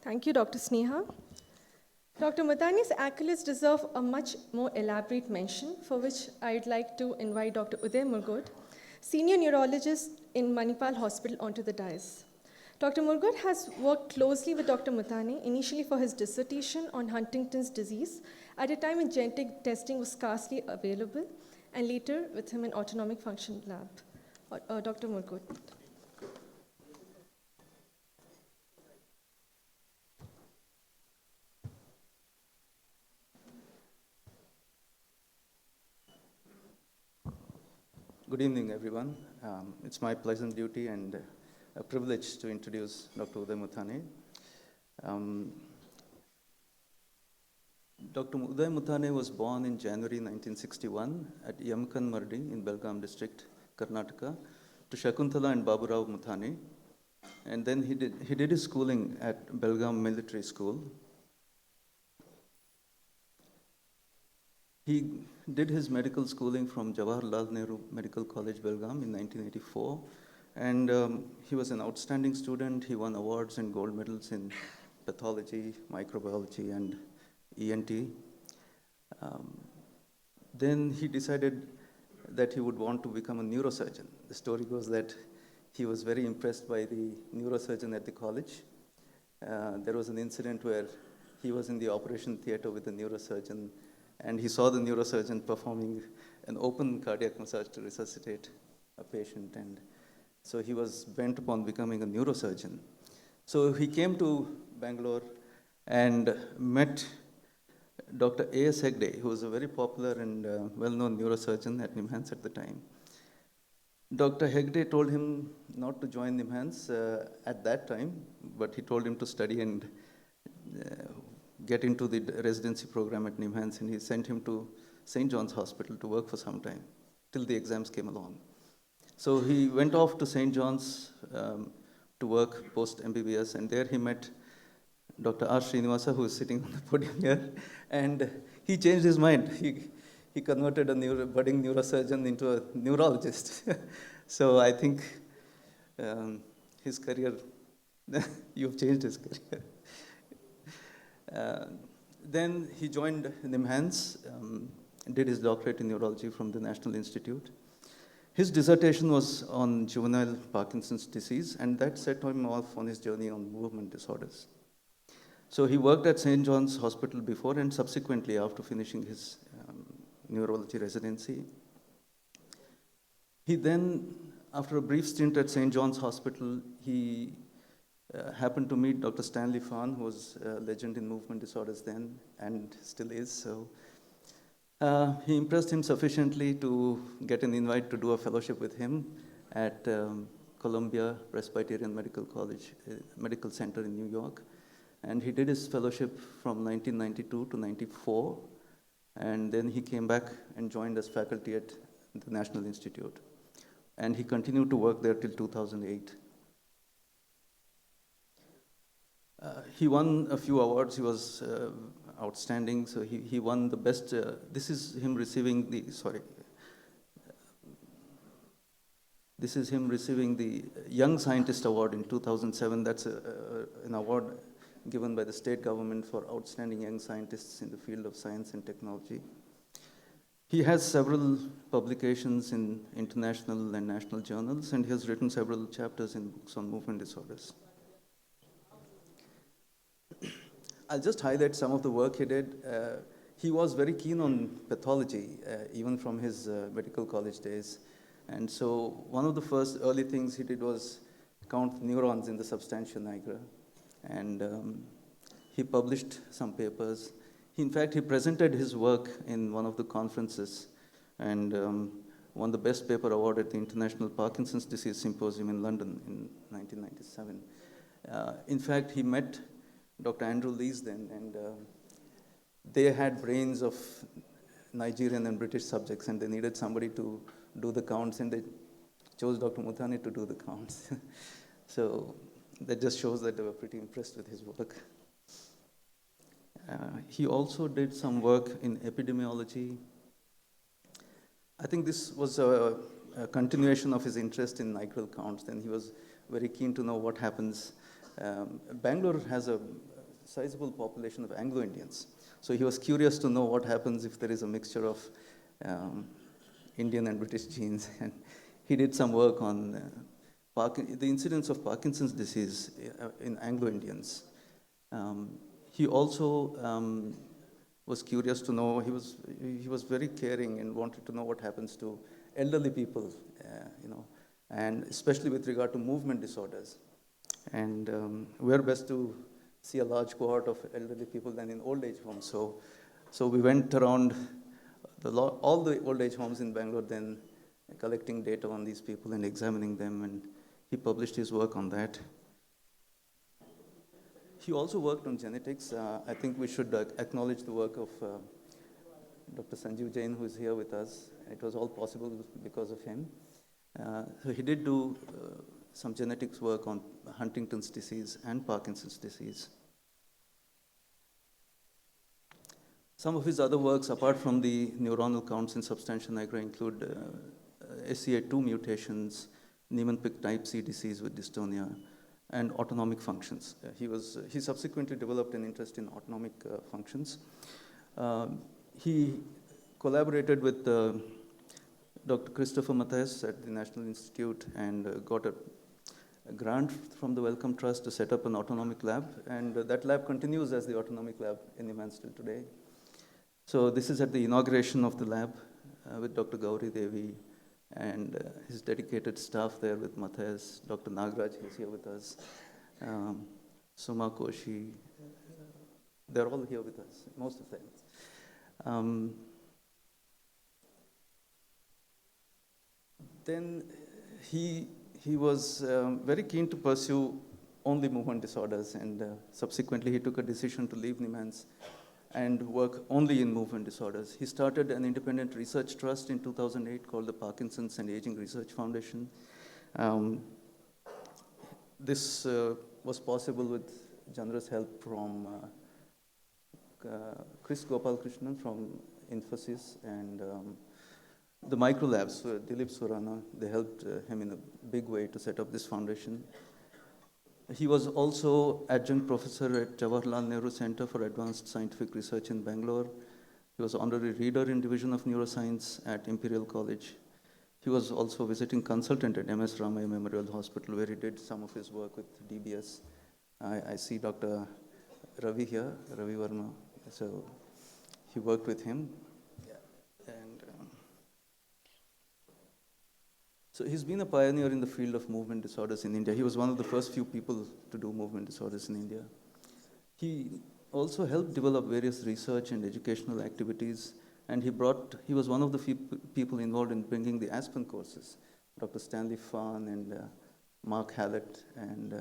Thank you, Dr. Sneha. Dr. Madani's accolades deserve a much more elaborate mention, for which I'd like to invite Dr. Uday Murgod, senior neurologist in Manipal Hospital, onto the dais. Dr. Murgod has worked closely with Dr. Mutane, initially for his dissertation on Huntington's disease, at a time when genetic testing was scarcely available, and later with him in Autonomic Function Lab. Dr. Murgod. Good evening, everyone. It's my pleasant duty and a privilege to introduce Dr. Uday Muthane. Dr. Uday Muthane was born in January 1961 at Yamkan Mardi in Belgaum district, Karnataka, to Shakuntala and Baburao Muthane. And then he did his schooling at Belgaum Military School. He did his medical schooling from Jawaharlal Nehru Medical College, Belgaum in 1984. And he was an outstanding student. He won awards and gold medals in pathology, microbiology, and ENT. Then he decided that he would want to become a neurosurgeon. The story goes that he was very impressed by the neurosurgeon at the college. There was an incident where he was in the operation theater with the neurosurgeon, and he saw the neurosurgeon performing an open cardiac massage to resuscitate a patient. And so he was bent upon becoming a neurosurgeon. So he came to Bangalore and met Dr. A.S. Hegde, who was a very popular and well-known neurosurgeon at NIMHANS at the time. Dr. Hegde told him not to join NIMHANS at that time, but he told him to study and get into the residency program at NIMHANS, and he sent him to St. John's Hospital to work for some time, till the exams came along. So he went off to St. John's to work post-MBBS, and there he met Dr. R. Srinivasa, who is sitting on the podium here, and he changed his mind. He converted a budding neurosurgeon into a neurologist. So I think his career, you've changed his career. Then he joined NIMHANS, did his doctorate in neurology from the National Institute. His dissertation was on juvenile Parkinson's disease, and that set him off on his journey on movement disorders. So he worked at St. John's Hospital before and subsequently after finishing his neurology residency. He then, after a brief stint at St. John's Hospital, he happened to meet Dr. Stanley Phan, who was a legend in movement disorders then and still is. So he impressed him sufficiently to get an invite to do a fellowship with him at Columbia Presbyterian Medical Center in New York. And he did his fellowship from 1992 to 94. And then he came back and joined as faculty at the National Institute. And he continued to work there till 2008. He won a few awards. He was outstanding. So he won the best. This is him receiving the Young Scientist Award in 2007. That's an award given by the state government for outstanding young scientists in the field of science and technology. He has several publications in international and national journals, and he has written several chapters in books on movement disorders. I'll just highlight some of the work he did. He was very keen on pathology, even from his medical college days. And so one of the first early things he did was count neurons in the substantia nigra. And he published some papers. In fact, he presented his work in one of the conferences and won the Best Paper Award at the International Parkinson's Disease Symposium in London in 1997. In fact, he met Dr. Andrew Lees then, and they had brains of Nigerian and British subjects, and they needed somebody to do the counts, and they chose Dr. Muthane to do the counts. So that just shows that they were pretty impressed with his work. He also did some work in epidemiology. I think this was a continuation of his interest in nigral counts, and he was very keen to know what happens. Bangalore has a sizable population of Anglo-Indians. So he was curious to know what happens if there is a mixture of um, Indian and British genes. And he did some work on the incidence of Parkinson's disease in Anglo-Indians. He also was curious to know, he was very caring and wanted to know what happens to elderly people, and especially with regard to movement disorders. And where best to see a large cohort of elderly people than in old age homes. So we went around all the old age homes in Bangalore, then collecting data on these people and examining them, and he published his work on that. He also worked on genetics. I think we should acknowledge the work of Dr. Sanjeev Jain, who is here with us. It was all possible because of him. So he did do some genetics work on Huntington's disease and Parkinson's disease. Some of his other works, apart from the neuronal counts in substantia nigra, include SCA2 mutations, Niemann-Pick type C disease with dystonia, and autonomic functions. He subsequently developed an interest in autonomic functions. He collaborated with Dr. Christopher Mathias at the National Institute and got a grant from the Wellcome Trust to set up an autonomic lab, and that lab continues as the autonomic lab in NIMHANS still today. So this is at the inauguration of the lab with Dr. Gauri Devi and his dedicated staff there with Mathias, Dr. Nagraj, who's here with us, Suma Koshi, they're all here with us, most of them. Then he was very keen to pursue only movement disorders, and subsequently he took a decision to leave NIMHANS and work only in movement disorders. He started an independent research trust in 2008 called the Parkinson's and Aging Research Foundation. This was possible with generous help from Chris Gopalakrishnan from Infosys and the microlabs, Dilip Surana. They helped him in a big way to set up this foundation. He was also adjunct professor at Jawaharlal Nehru Center for Advanced Scientific Research in Bangalore. He was honorary reader in Division of Neuroscience at Imperial College. He was also visiting consultant at MS Ramaiah Memorial Hospital, where he did some of his work with DBS. I see Dr. Ravi here, Ravi Verma. So he worked with him. So he's been a pioneer in the field of movement disorders in India. He was one of the first few people to do movement disorders in India. He also helped develop various research and educational activities, and he was one of the few people involved in bringing the Aspen courses. Dr. Stanley Phan and Mark Hallett and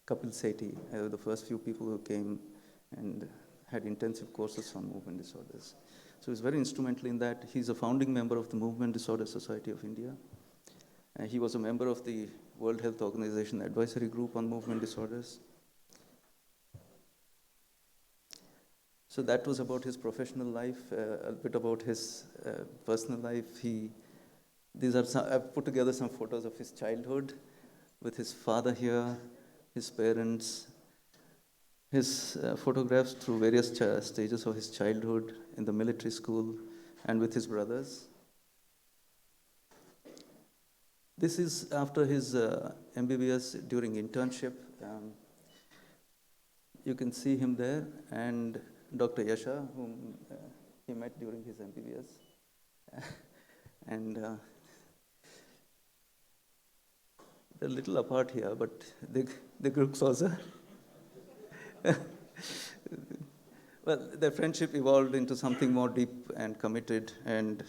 Kapil Sethi were the first few people who came and had intensive courses on movement disorders. So he's very instrumental in that. He's a founding member of the Movement Disorder Society of India. He was a member of the World Health Organization Advisory Group on Movement Disorders. So that was about his professional life, a bit about his personal life. I've put together some photos of his childhood with his father here, his parents, his photographs through various stages of his childhood in the military school and with his brothers. This is after his MBBS during internship. You can see him there, and Dr. Yasha, whom he met during his MBBS. And they're a little apart here, but they grew closer. Well, their friendship evolved into something more deep and committed, and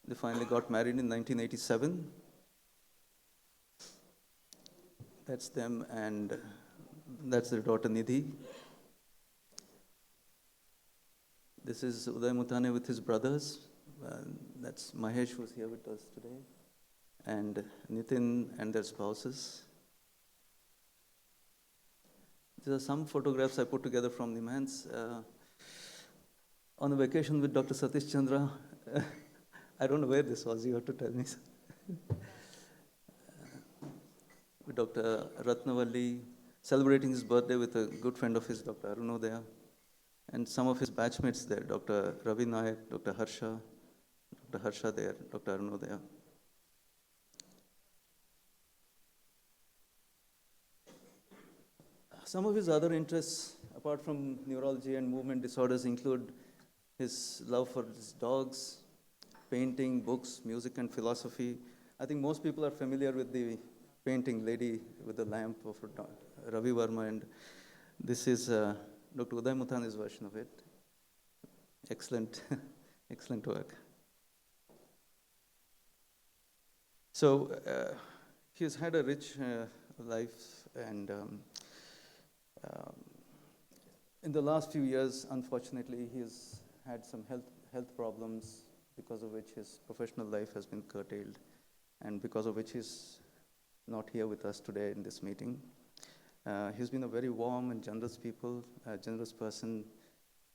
they finally got married in 1987. That's them, and that's their daughter Nidhi. This is Uday Mutane with his brothers. That's Mahesh, who's here with us today, and Nitin and their spouses. These are some photographs I put together from NIMHANS. On a vacation with Dr. Satish Chandra. I don't know where this was, you have to tell me. With Dr. Ratnavalli, celebrating his birthday with a good friend of his, Dr. Arunodaya, and some of his batchmates there, Dr. Ravi Nayak, Dr. Harsha there, Dr. Arunodaya. Some of his other interests, apart from neurology and movement disorders, include his love for his dogs, painting, books, music, and philosophy. I think most people are familiar with the painting Lady with the Lamp of Ravi Verma, and this is Dr. Uday Muthani's version of it. Excellent, excellent work. So he's had a rich life, and in the last few years, unfortunately, he's had some health problems, because of which his professional life has been curtailed, and because of which he's not here with us today in this meeting. He's been a very warm and generous person,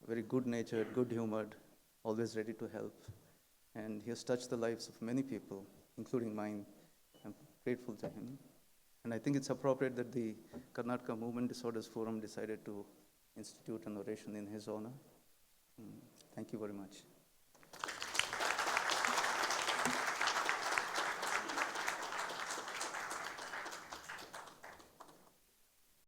very good-natured, good-humored, always ready to help, and he has touched the lives of many people, including mine. I'm grateful to him. And I think it's appropriate that the Karnataka Movement Disorders Forum decided to institute an oration in his honor. Thank you very much.